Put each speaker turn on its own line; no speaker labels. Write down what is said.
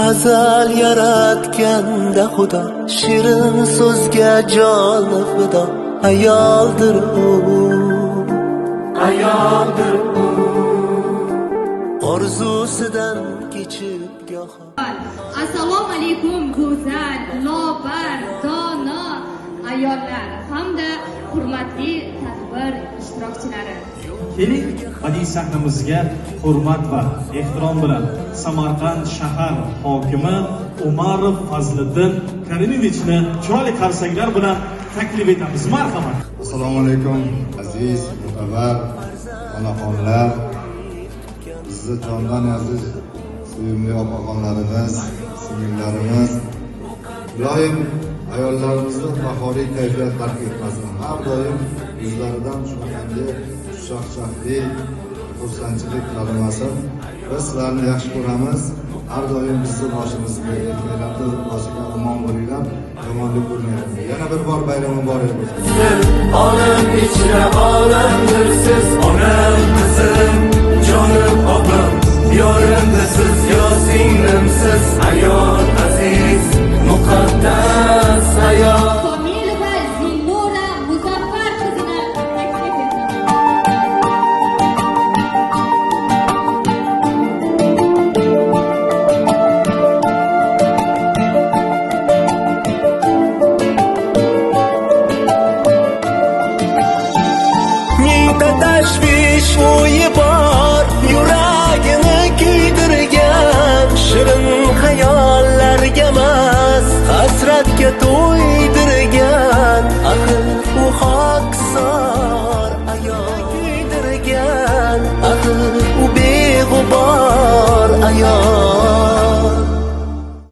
azal yaratganda Xudo shirin so'zga joni fido. Ayoldir u, ayoldir u, orzusidan kechib goho.
Assalomu alaykum go'zal, lobar, dono ayollar hamda hurmatli tadbir ishtirokchilari.
Keling, badiiy sahnamizga hurmat va ehtirom bilan Samarqand shahar hokimi Umarov Fazliddin Karimovichni chiroyli qarsaklar bilan taklif etamiz. Marhamat.
Assalomu alaykum aziz mutabbar onaxonlar, bizni jondan aziz sevimli opaxonlarimiz, singillarimiz, iloyim ayollarimizni bahoriy kayfiyat tark etmasin. Har doim yuzlaridan shunaqangi xushchaqchaqli xursandchilik tarimasin. Biz sizlarni yaxshi ko'ramiz. Har doim bizni boshimizga erkaklarni boshiga omon bo'linglar, yomonlik bo'lmaydi. Yana bir bor bayram muborak bo'lsin.
Olam ichra olamdir siz, onam qizim, jonim opam, yorimda siz, yo singlimsiz, ayol aziz, muqaddas ayol.
Komilova Zilnura Muzaffar qizini taklif etaman.
Mingta tashvish o'yi bor